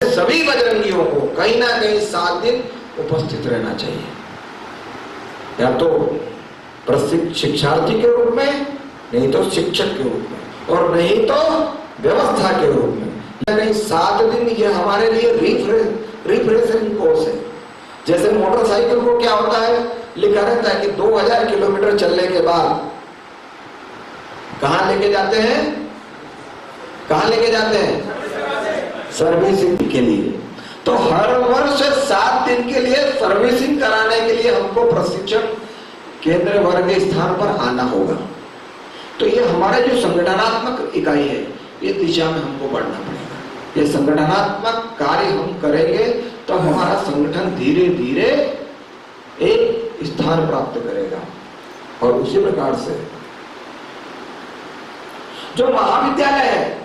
सभी बजरंगियों को कहीं ना कहीं 7 दिन उपस्थित रहना चाहिए, या तो शिक्षार्थी के रूप में, नहीं तो शिक्षक के रूप में, और नहीं तो व्यवस्था के रूप में। नहीं 7 दिन ये हमारे लिए रिफ्रेशिंग कोर्स है। जैसे मोटरसाइकिल को क्या होता है, लिखा रहता है कि 2000 किलोमीटर चलने के बाद कहां लेके जाते हैं, कहां लेके जाते हैं, सर्विसिंग के लिए। तो हर वर्ष 7 दिन के लिए सर्विसिंग कराने के लिए हमको प्रशिक्षण केंद्र वर्ग स्थान पर आना होगा। तो ये हमारा जो संगठनात्मक इकाई है, ये दिशा में हमको बढ़ना पड़ेगा। ये संगठनात्मक कार्य हम करेंगे तो हमारा संगठन धीरे धीरे एक स्थान प्राप्त करेगा। और उसी प्रकार से जो महाविद्यालय है,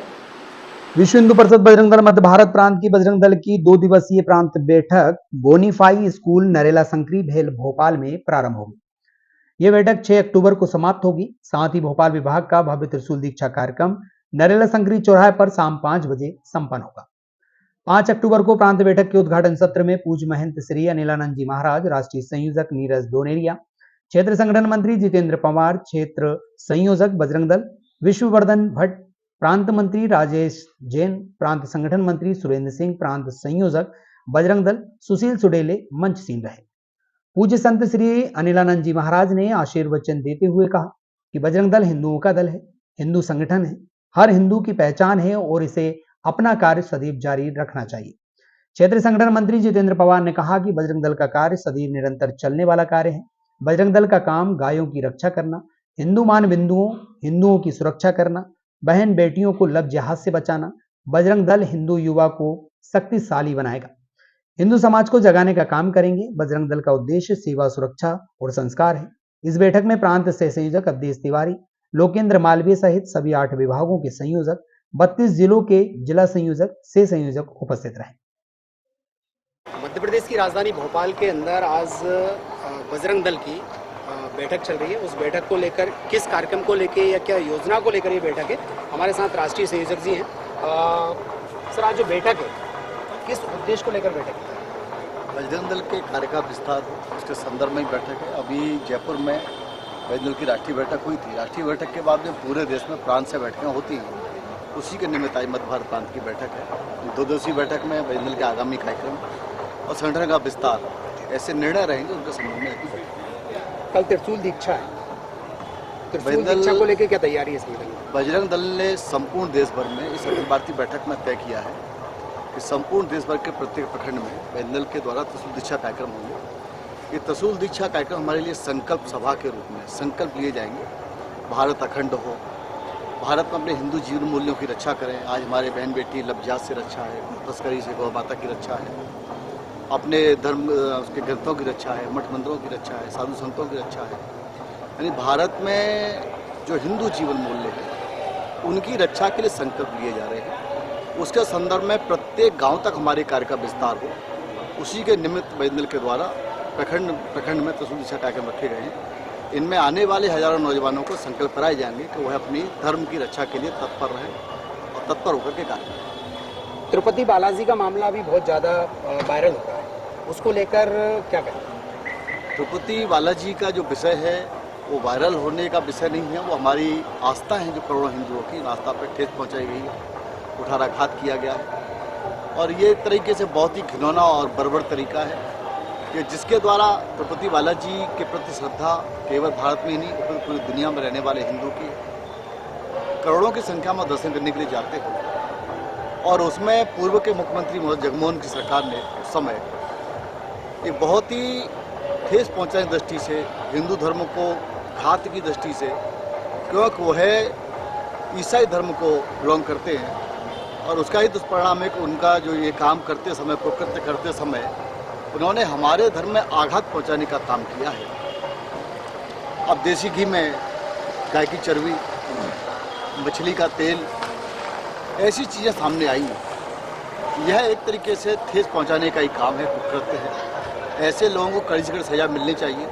विश्व हिंदू परिषद बजरंग दल मध्य भारत प्रांत की बजरंग दल की 2 दिवसीय प्रांत बैठक बोनीफाई स्कूल नरेला संकरी भेल भोपाल में प्रारंभ होगी। यह बैठक 6 अक्टूबर को समाप्त होगी। साथ ही भोपाल विभाग का भव्य त्रिशूल दीक्षा कार्यक्रम नरेला संकरी चौराहे पर शाम 5 बजे संपन्न होगा। 5 अक्टूबर को प्रांत बैठक के उद्घाटन सत्र में पूज्य महंत श्री अनिलानंद जी महाराज, राष्ट्रीय संयोजक नीरज दोनेरिया, क्षेत्र संगठन मंत्री जितेंद्र पवार, क्षेत्र संयोजक बजरंग दल विश्ववर्धन भट्ट, प्रांत मंत्री राजेश जैन, प्रांत संगठन मंत्री सुरेंद्र सिंह, प्रांत संयोजक बजरंग दल सुशील सुडेले मंचशील रहे। पूज्य संत श्री अनिलानंद जी महाराज ने आशीर्वचन देते हुए कहा कि बजरंग दल हिंदुओं का दल है, हिंदू संगठन है, हर हिंदू की पहचान है और इसे अपना कार्य सदैव जारी रखना चाहिए। क्षेत्र संगठन मंत्री जितेंद्र पवार ने कहा कि बजरंग दल का कार्य सदैव निरंतर चलने वाला कार्य है। बजरंग दल का काम गायों की रक्षा करना, हिंदू मान बिंदुओं हिंदुओं की सुरक्षा करना, बहन बेटियों को लव जिहाद से बचाना। बजरंग दल हिंदू युवा को शक्तिशाली बनाएगा, हिंदू समाज को जगाने का काम करेंगे। बजरंग दल का उद्देश्य सेवा, सुरक्षा और संस्कार है। इस बैठक में प्रांत से संयोजक अवधेश तिवारी, लोकेंद्र मालवीय सहित सभी 8 विभागों के संयोजक, 32 जिलों के जिला संयोजक से संयोजक उपस्थित रहे। मध्य प्रदेश की राजधानी भोपाल के अंदर आज बजरंग दल की बैठक चल रही है। उस बैठक को लेकर, किस कार्यक्रम को लेकर या क्या योजना को लेकर ये बैठक है, हमारे साथ राष्ट्रीय संयोजक जी हैं। सर, आज जो बैठक है किस उद्देश्य को लेकर बैठक है? बजरंग दल के कार्य का विस्तार हो, उसके संदर्भ में बैठक है। अभी जयपुर में बजरंग दल की राष्ट्रीय बैठक हुई थी। राष्ट्रीय बैठक के बाद में पूरे देश में प्रांत से बैठकें होती हैं, उसी के निमित्त आज मध्य भारत प्रांत की बैठक है। 2 दिवसीय बैठक में बजरंग दल के आगामी कार्यक्रम और संगठन का विस्तार, ऐसे निर्णय रहेंगे उनके संबंध में। कल त्रिशूल दीक्षा है, त्रिशूल दीक्षा को लेकर क्या तैयारी है संगठन में? बजरंग दल ने संपूर्ण देश भर में इस अखिल भारतीय बैठक में तय किया है कि संपूर्ण देश भर के प्रत्येक प्रखंड में बजरंग दल के द्वारा त्रिशूल दीक्षा कार्यक्रम होंगे। ये त्रिशूल दीक्षा कार्यक्रम हमारे लिए संकल्प सभा के रूप में संकल्प लिए जाएंगे। भारत अखंड हो, भारत में अपने हिंदू जीवन मूल्यों की रक्षा करें। आज हमारे बहन बेटी लवजात से रक्षा है, तस्करी से गौ माता की रक्षा है, अपने धर्म उसके ग्रंथों की रक्षा है, मठ मंदिरों की रक्षा है, साधु संतों की रक्षा है। यानी भारत में जो हिंदू जीवन मूल्य है उनकी रक्षा के लिए संकल्प लिए जा रहे हैं। उसके संदर्भ में प्रत्येक गांव तक हमारे कार्य का विस्तार हो, उसी के निमित्त बजरंग दल के द्वारा प्रखंड में त्रिशूल दीक्षा कार्यक्रम रखे गए हैं। इनमें आने वाले हजारों नौजवानों को संकल्प कराए जाएंगे कि वह अपनी धर्म की रक्षा के लिए तत्पर रहें और तत्पर होकर के कार्य करें। तिरुपति बालाजी का मामला अभी बहुत ज़्यादा वायरल हो रहा है, उसको लेकर क्या कहें? तिरुपति बालाजी का जो विषय है वो वायरल होने का विषय नहीं है, वो हमारी आस्था है जो करोड़ों हिंदुओं की आस्था पर ठेस पहुंचाई गई है, कुठाराघात किया गया है। और ये तरीके से बहुत ही घिनौना और बर्बर तरीका है कि जिसके द्वारा तिरुपति बालाजी के प्रति श्रद्धा केवल भारत में ही नहीं पूरी दुनिया में रहने वाले हिंदू की करोड़ों की संख्या में दर्शन करने के लिए जाते हैं। और उसमें पूर्व के मुख्यमंत्री मनोज जगमोहन की सरकार ने उस समय एक बहुत ही ठेस पहुंचाने की दृष्टि से, हिंदू धर्म को घात की दृष्टि से, क्योंकि वह ईसाई धर्म को बिलोंग करते हैं और उसका ही दुष्परिणाम है कि उनका जो ये काम करते समय, प्रकृत्य करते समय उन्होंने हमारे धर्म में आघात पहुंचाने का काम किया है। अब देसी घी में गाय की चर्बी, मछली का तेल, ऐसी चीज़ें सामने आई हैं। यह एक तरीके से ठेस पहुंचाने का ही काम है, कुकृत्य है। ऐसे लोगों को कड़ी से कड़ी सजा मिलनी चाहिए।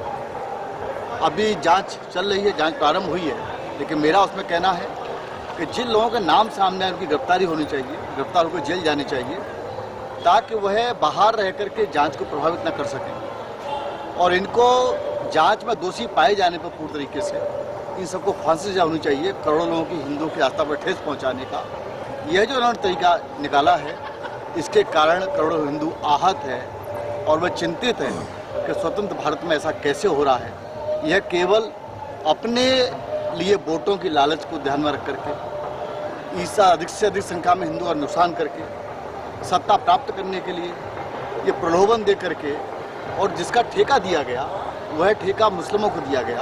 अभी जांच चल रही है, जांच प्रारंभ हुई है, लेकिन मेरा उसमें कहना है कि जिन लोगों के नाम सामने आए उनकी गिरफ्तारी होनी चाहिए, गिरफ्तार होकर जेल जानी चाहिए। ताकि वह बाहर रह करके जांच को प्रभावित न कर सकें। और इनको जांच में दोषी पाए जाने पर पूर्ण तरीके से इन सबको फांसी सजा होनी चाहिए। करोड़ों लोगों की हिंदुओं की आस्था पर ठेस पहुंचाने का यह जो उन्होंने तरीका निकाला है, इसके कारण करोड़ों हिंदू आहत है और वह चिंतित है कि स्वतंत्र भारत में ऐसा कैसे हो रहा है। यह केवल अपने लिए वोटों की लालच को ध्यान में रख करके ईसा अधिक से अधिक संख्या में हिंदुओं का नुकसान करके सत्ता प्राप्त करने के लिए ये प्रलोभन दे करके, और जिसका ठेका दिया गया वह ठेका मुस्लिमों को दिया गया।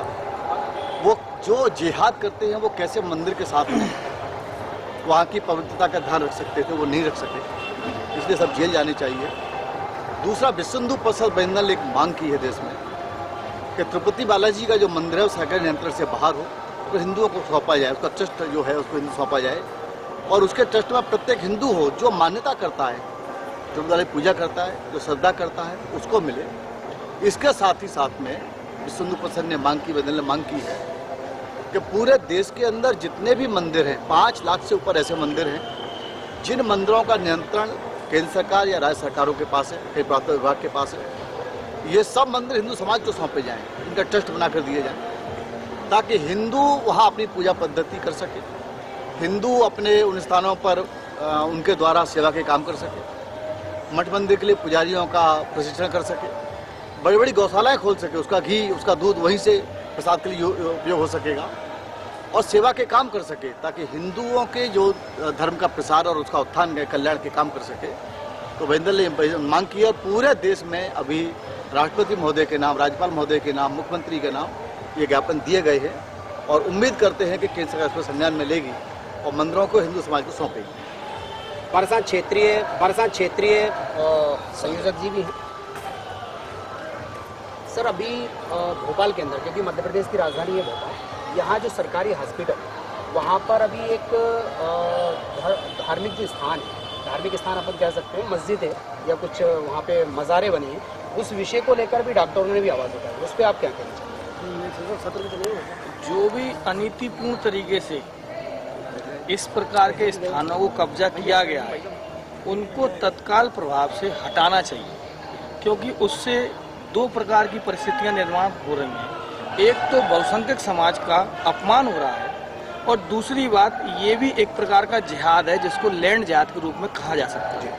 वो जो जिहाद करते हैं वो कैसे मंदिर के साथ में वहाँ की पवित्रता का ध्यान रख सकते थे, वो नहीं रख सके, इसलिए सब जेल जाने चाहिए। दूसरा, विश्व हिंदू परिषद बजरंग दल एक मांग की है देश में कि तिरुपति बालाजी का जो मंदिर है वो सरकारी नियंत्रण से बाहर हो, तो हिंदुओं को सौंपा जाए, उसका ट्रस्ट जो है उसको हिंदू सौंपा जाए, और उसके ट्रस्ट में प्रत्येक हिंदू हो जो मान्यता करता है, जो वाले पूजा करता है, जो श्रद्धा करता है, उसको मिले। इसके साथ ही साथ में विश्व हिंदू परिषद ने मांग की, बदल ने मांग की है कि पूरे देश के अंदर जितने भी मंदिर हैं, 5 लाख से ऊपर ऐसे मंदिर हैं जिन मंदिरों का नियंत्रण केंद्र सरकार या राज्य सरकारों के पास है, कई पुरातत्व विभाग के पास है, ये सब मंदिर हिंदू समाज को सौंपे जाएं, इनका ट्रस्ट बना कर दिए जाएं, ताकि हिंदू वहाँ अपनी पूजा पद्धति कर सके, हिंदू अपने उन स्थानों पर उनके द्वारा सेवा के काम कर सके, मठ मंदिर के लिए पुजारियों का प्रशिक्षण कर सके, बड़ी बड़ी गौशालाएं खोल सके, उसका घी उसका दूध वहीं से प्रसाद के लिए उपयोग हो सकेगा, और सेवा के काम कर सके, ताकि हिंदुओं के जो धर्म का प्रसार और उसका उत्थान कल्याण के काम कर सके। तो बजरंग दल ने मांग की और पूरे देश में अभी राष्ट्रपति महोदय के नाम, राज्यपाल महोदय के नाम, मुख्यमंत्री के नाम ये ज्ञापन दिए गए हैं, और उम्मीद करते हैं कि केंद्र सरकार इस पर संज्ञान में लेगी और मंदिरों को हिंदू समाज को सौंपेगी। हमारे साथ क्षेत्रीय संयोजक जी भी हैं। सर, अभी भोपाल के अंदर, क्योंकि मध्य प्रदेश की राजधानी है भोपाल, यहाँ जो सरकारी हॉस्पिटल, वहाँ पर अभी एक धार्मिक जो स्थान है, धार्मिक स्थान अपन कह सकते हैं, मस्जिद है या कुछ वहाँ पे मज़ारे बने हैं, उस विषय को लेकर भी डॉक्टरों ने भी आवाज़ उठाई, उस पर आप क्या कहना चाहिए? जो भी अनीतिपूर्ण तरीके से इस प्रकार के स्थानों को कब्जा किया गया है, उनको तत्काल प्रभाव से हटाना चाहिए, क्योंकि उससे 2 प्रकार की परिस्थितियां निर्माण हो रही हैं। एक तो बहुसंख्यक समाज का अपमान हो रहा है, और दूसरी बात ये भी एक प्रकार का जिहाद है जिसको लैंड जिहाद के रूप में कहा जा सकता है।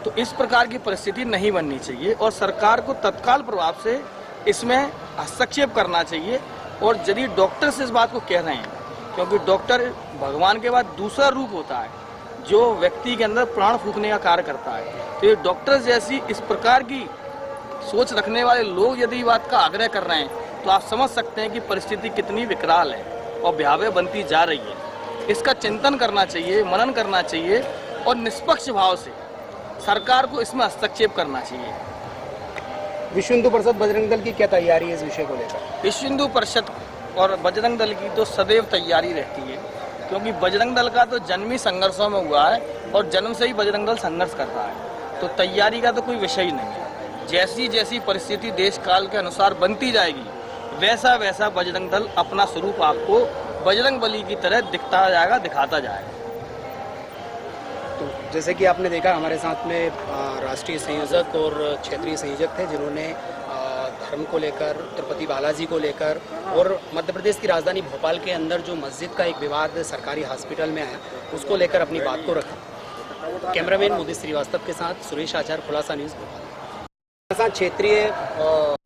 तो इस प्रकार की परिस्थिति नहीं बननी चाहिए, और सरकार को तत्काल प्रभाव से इसमें हस्तक्षेप करना चाहिए। और यदि डॉक्टर्स इस बात को कह रहे हैं, क्योंकि डॉक्टर भगवान के बाद दूसरा रूप होता है जो व्यक्ति के अंदर प्राण फूंकने का कार्य करता है, तो ये डॉक्टर्स जैसी इस प्रकार की सोच रखने वाले लोग यदि बात का आग्रह कर रहे हैं, तो आप समझ सकते हैं कि परिस्थिति कितनी विकराल है और भयावह बनती जा रही है। इसका चिंतन करना चाहिए, मनन करना चाहिए, और निष्पक्ष भाव से सरकार को इसमें हस्तक्षेप करना चाहिए। विश्व हिंदू परिषद बजरंग दल की क्या तैयारी है इस विषय को लेकर? विश्व हिंदू परिषद और बजरंग दल की तो सदैव तैयारी रहती है, क्योंकि बजरंग दल का तो जन्म ही संघर्षों में हुआ है, और जन्म से ही बजरंग दल संघर्ष कर रहा है, तो तैयारी का तो कोई विषय ही नहीं है। जैसी जैसी परिस्थिति देश काल के अनुसार बनती जाएगी, वैसा वैसा बजरंग दल अपना स्वरूप आपको बजरंग बली की तरह दिखता जाएगा, दिखाता जाएगा। तो जैसे कि आपने देखा, हमारे साथ में राष्ट्रीय संयोजक और क्षेत्रीय संयोजक थे, जिन्होंने धर्म को लेकर, तिरुपति बालाजी को लेकर, और मध्य प्रदेश की राजधानी भोपाल के अंदर जो मस्जिद का एक विवाद सरकारी हॉस्पिटल में आया, उसको लेकर अपनी बात को रखा। कैमरामैन मोदी श्रीवास्तव के साथ सुरेश आचार्य, खुलासा न्यूज़ भोपाल। क्षेत्रीय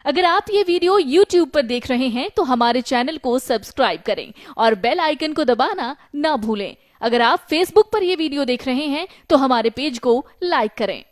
अगर आप ये वीडियो YouTube पर देख रहे हैं तो हमारे चैनल को सब्सक्राइब करें और बेल आइकन को दबाना ना भूलें। अगर आप Facebook पर ये वीडियो देख रहे हैं तो हमारे पेज को लाइक करें।